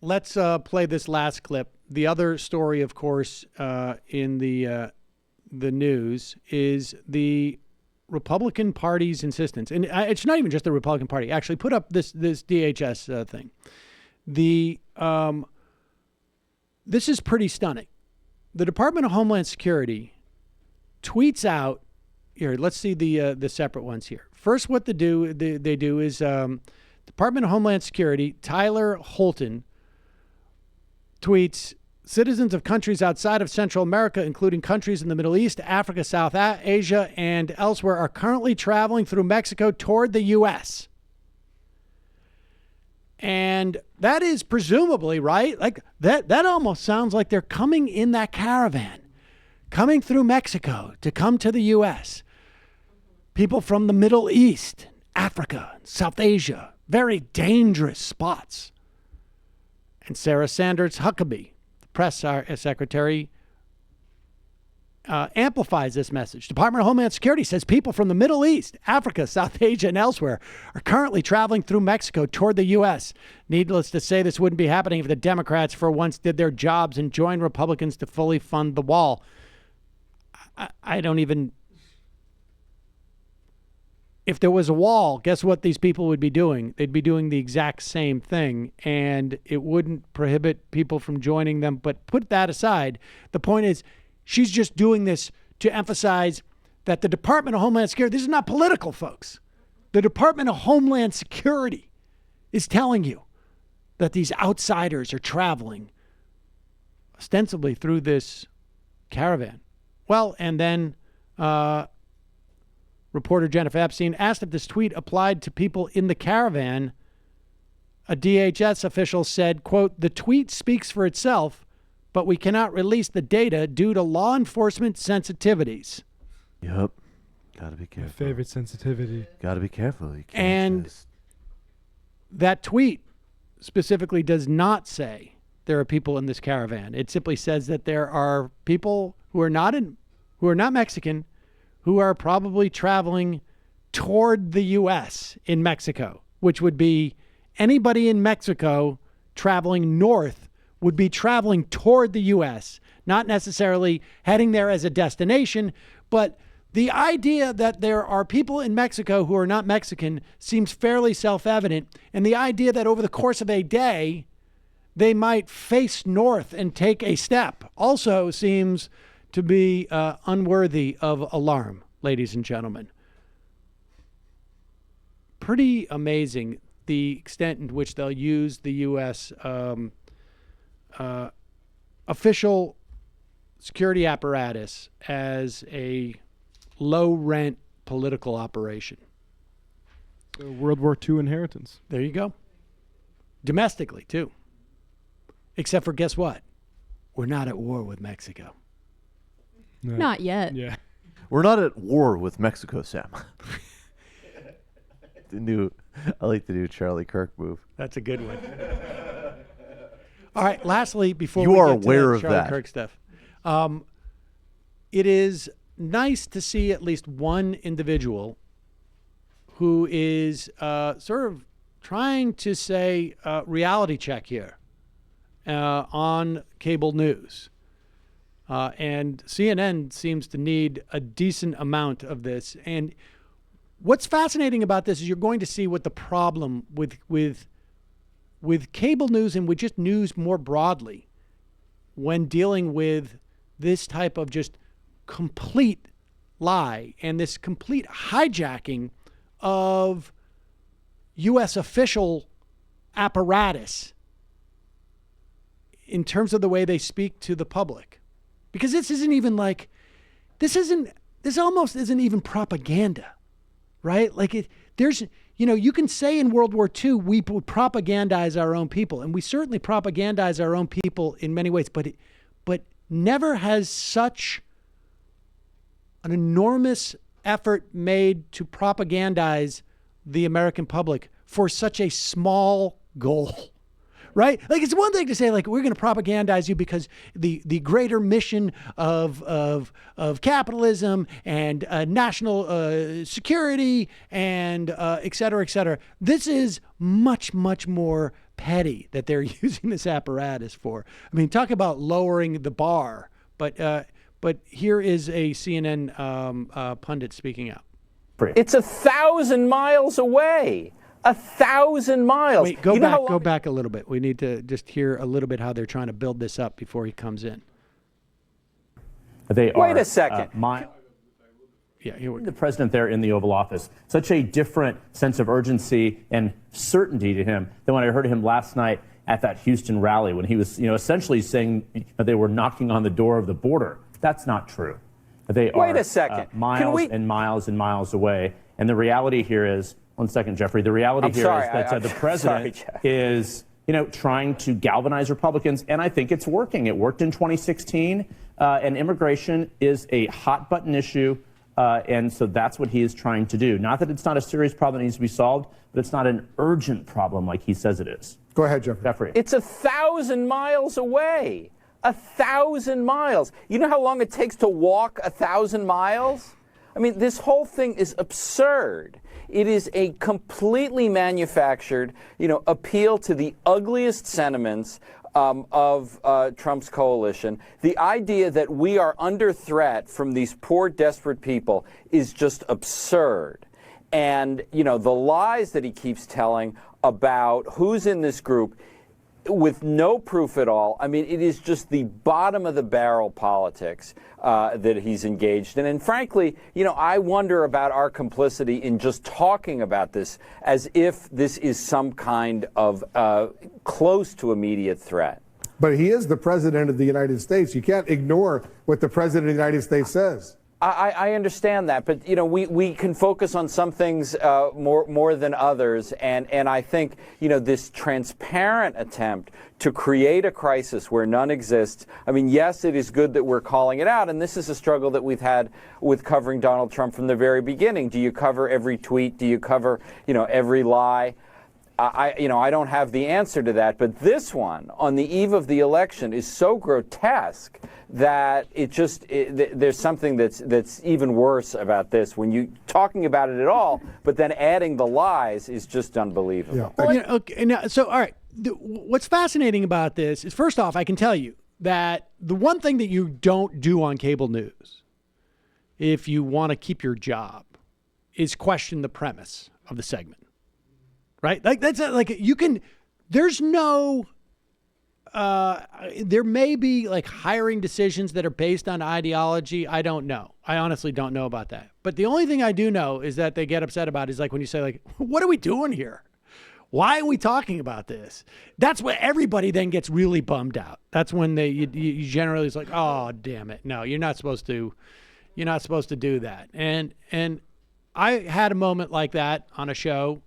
let's play this last clip. The other story, of course, in the news is the Republican Party's insistence, and it's not even just the Republican Party. Actually, put up this DHS thing. This is pretty stunning. The Department of Homeland Security tweets out here. Let's see the separate ones here. First, what they do is Department of Homeland Security Tyler Holton tweets, citizens of countries outside of Central America, including countries in the Middle East, Africa, South Asia, and elsewhere, are currently traveling through Mexico toward the U.S. And that is presumably, right? Like that almost sounds like they're coming in that caravan, coming through Mexico to come to the U.S. People from the Middle East, Africa, South Asia, very dangerous spots. And Sarah Sanders Huckabee, the press secretary, amplifies this message. Department of Homeland Security says people from the Middle East, Africa, South Asia, and elsewhere are currently traveling through Mexico toward the U.S. Needless to say, this wouldn't be happening if the Democrats for once did their jobs and joined Republicans to fully fund the wall. I don't even... If there was a wall, guess what these people would be doing? They'd be doing the exact same thing, and it wouldn't prohibit people from joining them. But put that aside. The point is, she's just doing this to emphasize that the Department of Homeland Security, this is not political, folks. The Department of Homeland Security is telling you that these outsiders are traveling ostensibly through this caravan. Well, and then reporter Jennifer Epstein asked if this tweet applied to people in the caravan. A DHS official said, quote, the tweet speaks for itself, but we cannot release the data due to law enforcement sensitivities. Yep. Gotta be careful. My favorite sensitivity. Gotta be careful. You can't And that tweet specifically does not say there are people in this caravan. It simply says that there are people who are not Mexican, who are probably traveling toward the U.S. in Mexico, which would be anybody in Mexico traveling north would be traveling toward the U.S., not necessarily heading there as a destination. But the idea that there are people in Mexico who are not Mexican seems fairly self-evident. And the idea that over the course of a day, they might face north and take a step also seems to be unworthy of alarm, ladies and gentlemen. Pretty amazing the extent in which they'll use the U.S. Official security apparatus as a low-rent political operation. So World War II inheritance. There you go. Domestically, too. Except for, guess what? We're not at war with Mexico. No. Not yet. Yeah. We're not at war with Mexico, Sam. I like the new Charlie Kirk move. That's a good one. All right. Lastly, before You we are get to aware that of Charlie that. Kirk stuff, it is nice to see at least one individual who is sort of trying to say reality check here on cable news. And CNN seems to need a decent amount of this. And what's fascinating about this is you're going to see what the problem with cable news and with just news more broadly when dealing with this type of just complete lie and this complete hijacking of U.S. official apparatus in terms of the way they speak to the public. Because this almost isn't even propaganda, right? Like you can say in World War II, we would propagandize our own people, and we certainly propagandize our own people in many ways, but never has such an enormous effort made to propagandize the American public for such a small goal. Right? Like, it's one thing to say, like, we're going to propagandize you because the greater mission of capitalism and national security and et cetera, et cetera. This is much, much more petty that they're using this apparatus for. I mean, talk about lowering the bar. But here is a CNN pundit speaking out. It's 1,000 miles away. 1,000 miles. Wait, go back a little bit. We need to just hear a little bit how they're trying to build this up before he comes in. Wait a second. Yeah, here we go. The president there in the Oval Office, such a different sense of urgency and certainty to him than when I heard him last night at that Houston rally when he was, essentially saying they were knocking on the door of the border. That's not true. They are Wait a second. Miles and miles and miles away. And the reality here is, one second, Jeffrey. The reality is that the president is, trying to galvanize Republicans, and I think it's working. It worked in 2016, and immigration is a hot button issue. And so that's what he is trying to do. Not that it's not a serious problem that needs to be solved, but it's not an urgent problem like he says it is. Go ahead, Jeffrey. It's 1,000 miles away. 1,000 miles. You know how long it takes to walk 1,000 miles? I mean, this whole thing is absurd. It is a completely manufactured, appeal to the ugliest sentiments of Trump's coalition. The idea that we are under threat from these poor, desperate people is just absurd. And, the lies that he keeps telling about who's in this group with no proof at all. I mean, it is just the bottom of the barrel politics that he's engaged in. And frankly, I wonder about our complicity in just talking about this as if this is some kind of close to immediate threat. But he is the president of the United States. You can't ignore what the president of the United States says. I understand that, but we can focus on some things more than others, and I think this transparent attempt to create a crisis where none exists. I mean, yes, it is good that we're calling it out, and this is a struggle that we've had with covering Donald Trump from the very beginning. Do you cover every tweet? Do you cover every lie? I don't have the answer to that, but this one on the eve of the election is so grotesque that there's something that's even worse about this when you talking about it at all, but then adding the lies is just unbelievable. Yeah. Well, okay, now, so all right, what's fascinating about this is, first off, I can tell you that the one thing that you don't do on cable news, if you want to keep your job, is question the premise of the segment. Right? Like that's like you can, there's no, there may be like hiring decisions that are based on ideology. I don't know. I honestly don't know about that. But the only thing I do know is that they get upset about is like when you say like, what are we doing here? Why are we talking about this? That's what everybody then gets really bummed out. That's when you generally is like, oh, damn it. No, you're not supposed to do that. And I had a moment like that on a show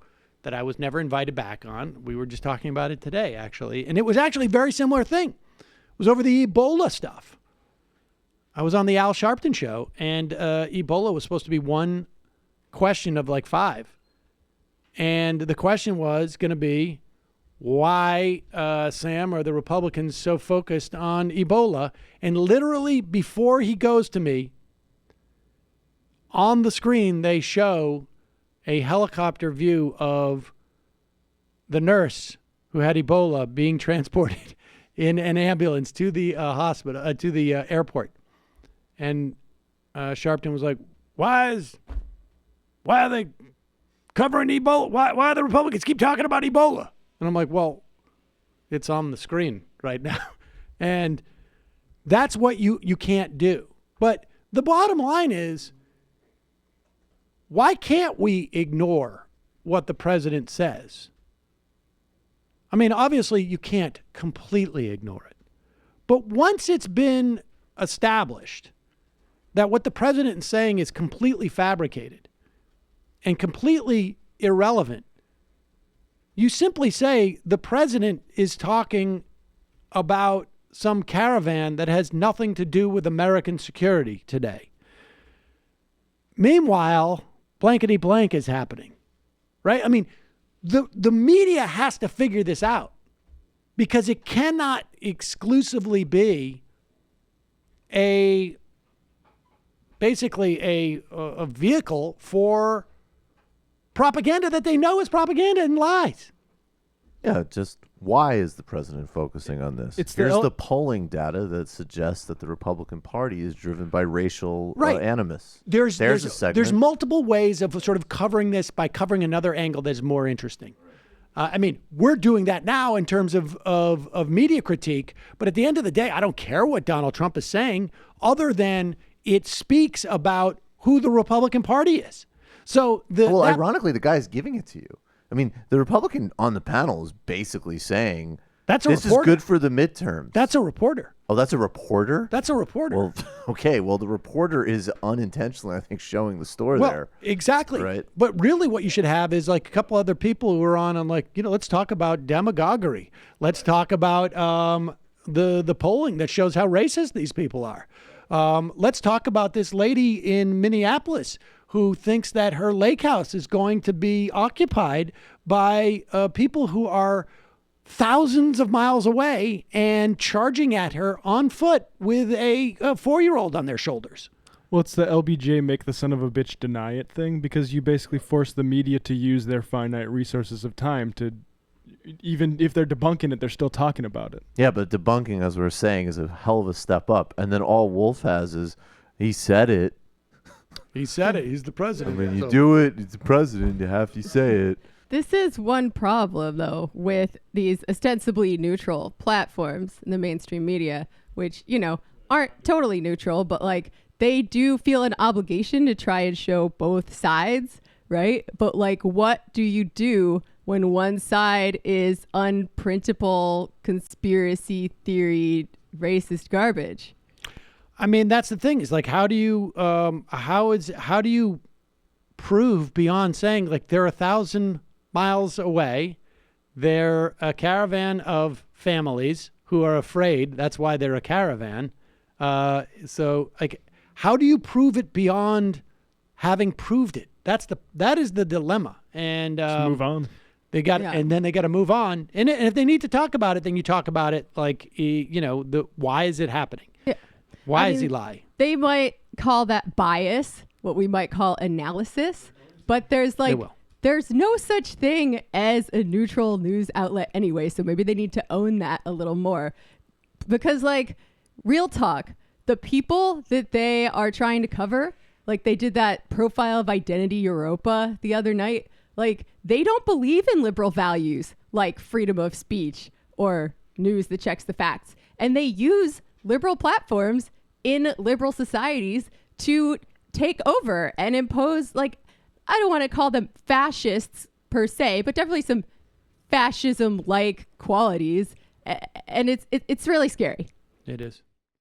that I was never invited back on. We were just talking about it today, actually. And it was actually a very similar thing. It was over the Ebola stuff. I was on the Al Sharpton show, and Ebola was supposed to be one question of like 5. And the question was going to be, why, Sam, are the Republicans so focused on Ebola? And literally before he goes to me, on the screen, they show a helicopter view of the nurse who had Ebola being transported in an ambulance to the hospital, to the airport. And Sharpton was like, why are they covering Ebola? Why do the Republicans keep talking about Ebola? And I'm like, well, it's on the screen right now. And that's what you can't do. But the bottom line is, why can't we ignore what the president says? I mean, obviously you can't completely ignore it. But once it's been established that what the president is saying is completely fabricated and completely irrelevant, you simply say the president is talking about some caravan that has nothing to do with American security today. Meanwhile, blankety blank is happening, right? I mean, the media has to figure this out because it cannot exclusively be basically a vehicle for propaganda that they know is propaganda and lies. Yeah, just why is the president focusing on this? Here's the polling data that suggests that the Republican Party is driven by racial animus. There's a segment. There's multiple ways of sort of covering this by covering another angle that's more interesting. I mean, we're doing that now in terms of media critique, but at the end of the day, I don't care what Donald Trump is saying, other than it speaks about who the Republican Party is. So ironically, the guy's giving it to you. I mean, the Republican on the panel is basically saying this is good for the midterms. That's a reporter. Oh, that's a reporter? That's a reporter. Well, okay. Well, the reporter is unintentionally, I think, showing the story there. Exactly. Right. But really what you should have is like a couple other people who are on like, let's talk about demagoguery. Let's talk about the polling that shows how racist these people are. Let's talk about this lady in Minneapolis who thinks that her lake house is going to be occupied by people who are thousands of miles away and charging at her on foot with a 4-year-old on their shoulders. Well, it's the LBJ make the son of a bitch deny it thing, because you basically force the media to use their finite resources of time to, even if they're debunking it, they're still talking about it. Yeah, but debunking, as we were saying, is a hell of a step up. And then all Wolf has is, he said it. He said it. He's the president. I mean, you do it. It's the president. You have to say it. This is one problem, though, with these ostensibly neutral platforms in the mainstream media, which, aren't totally neutral, but like they do feel an obligation to try and show both sides, right? But like, what do you do when one side is unprintable conspiracy theory racist garbage? I mean, that's the thing, is like, how do you prove beyond saying like they're 1,000 miles away, they're a caravan of families who are afraid, that's why they're a caravan. So like, how do you prove it beyond having proved it? That is the dilemma. And move on. And then they got to move on. And if they need to talk about it, then you talk about it. Like, why is it happening? Yeah. Why does he lie? They might call that bias, what we might call analysis, but there's no such thing as a neutral news outlet anyway. So maybe they need to own that a little more, because like, real talk, the people that they are trying to cover, like they did that profile of Identity Europa the other night, like they don't believe in liberal values like freedom of speech or news that checks the facts. And they use liberal platforms in liberal societies to take over and impose, like, I don't want to call them fascists per se, but definitely some fascism-like qualities. And it's really scary. It is.